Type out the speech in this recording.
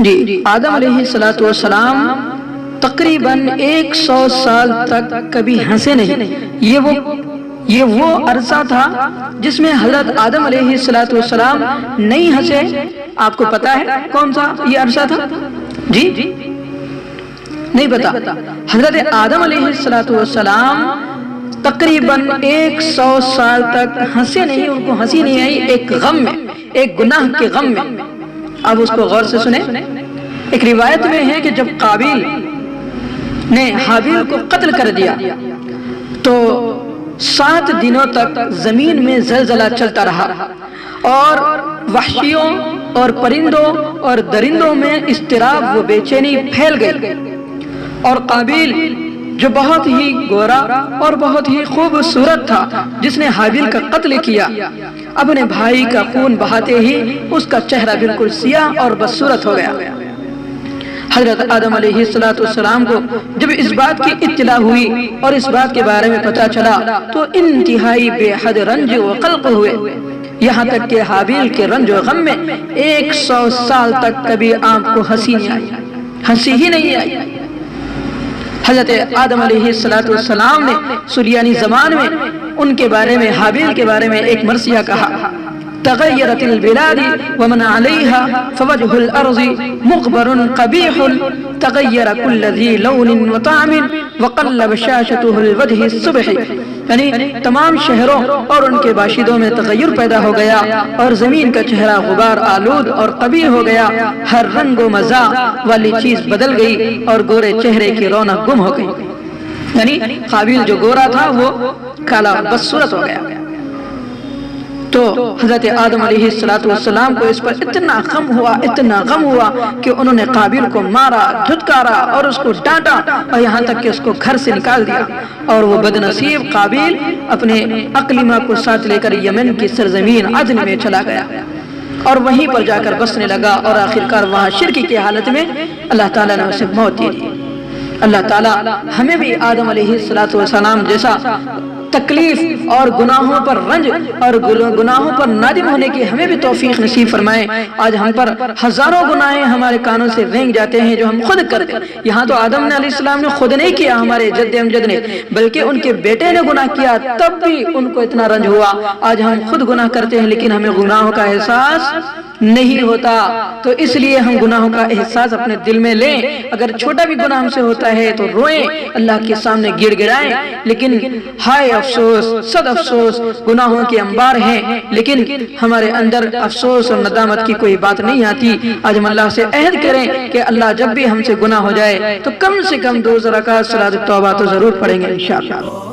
جی آدم علیہ السلام تقریباً 100 سال تک کبھی ہنسے نہیں۔ یہ وہ عرصہ تھا جس میں حضرت آدم علیہ السلام نہیں ہنسے۔ آپ کو پتا ہے کون سا یہ عرصہ تھا؟ جی نہیں پتا؟ حضرت آدم علیہ السلام تقریباً 100 سال تک ہنسے نہیں، ان کو ہنسی نہیں آئی، ایک غم میں، ایک گناہ کے غم میں۔ اب اس کو غور سے سنیں۔ ایک روایت میں ہے کہ جب قابیل نے حابیل کو قتل کر دیا تو 7 دنوں تک زمین میں زلزلہ چلتا رہا اور وحشیوں اور پرندوں اور درندوں میں اضطراب و بے چینی پھیل گئی، اور قابیل جو بہت ہی گورا اور بہت ہی خوبصورت تھا، جس نے حابیل کا قتل کیا، اپنے بھائی کا خون بہاتے ہی اس کا چہرہ بالکل سیاہ اور بدصورت ہو گیا۔ حضرت آدم علیہ السلام کو جب اس بات کی اطلاع ہوئی اور اس بات کے بارے میں پتا چلا تو انتہائی بے حد رنج و قلق ہوئے، یہاں تک کہ حابیل کے رنج و غم میں 100 سال تک کبھی آپ کو ہنسی نہیں آئی، ہنسی ہی نہیں آئی۔ حضرت آدم علیہ السلام نے سریانی زبان میں ان کے بارے میں، حابیل کے بارے میں ایک مرثیہ کہا: تغیرت البلاد ومن علیہا فوجہ الارض مغبر قبیح تغیر کل ذی لون وطعم وقل بشاشتہ الوجہ الصبح، یعنی تمام شہروں اور ان کے باشندوں میں تغیر پیدا ہو گیا اور زمین کا چہرہ غبار آلود اور قبیح ہو گیا، ہر رنگ و مزاح والی چیز بدل گئی اور گورے چہرے کی رونق گم ہو گئی۔ یعنی قابیل جو گورا تھا وہ کالا بدصورت ہو گیا۔ تو حضرت آدم علیہ السلام کو اس پر اتنا غم ہوا کہ انہوں نے قابیل کو مارا، دھتکارا اور اس کو ڈانٹا، اور یہاں تک کہ اس کو گھر سے نکال دیا، اور وہ بدنصیب قابیل اپنے اقلیمہ کو ساتھ لے کر یمن کی سرزمین عدن میں چلا گیا اور وہیں پر جا کر بسنے لگا، اور آخرکار وہاں شرک کی حالت میں اللہ تعالیٰ نے اسے موت دے دی۔ اللہ تعالیٰ ہمیں بھی آدم علیہ السلام جیسا تکلیف اور گناہوں پر رنج اور گناہوں پر نادم ہونے کی ہمیں بھی توفیق نصیب فرمائے۔ آج ہم پر ہزاروں گناہیں ہمارے کانوں سے رینگ جاتے ہیں جو ہم خود کرتے ہیں۔ یہاں تو آدم علیہ السلام نے خود نہیں کیا، ہمارے جد امجد نے، بلکہ ان کے بیٹے نے گناہ کیا، تب بھی ان کو اتنا رنج ہوا۔ آج ہم خود گناہ کرتے ہیں لیکن ہمیں گناہوں کا احساس نہیں ہوتا، تو اس لیے ہم گناہوں کا احساس اپنے دل میں لیں۔ اگر چھوٹا بھی گناہ ہم سے ہوتا ہے تو روئیں، اللہ کے سامنے گڑ گڑائیں، لیکن ہائے افسوس، صد افسوس، گناہوں کے انبار ہیں لیکن ہمارے اندر افسوس اور ندامت کی کوئی بات نہیں آتی۔ آج ہم اللہ سے عہد کریں کہ اللہ جب بھی ہم سے گناہ ہو جائے تو کم سے کم 2 رکعت صلاۃ التوبہ تو ضرور پڑھیں گے انشاءاللہ۔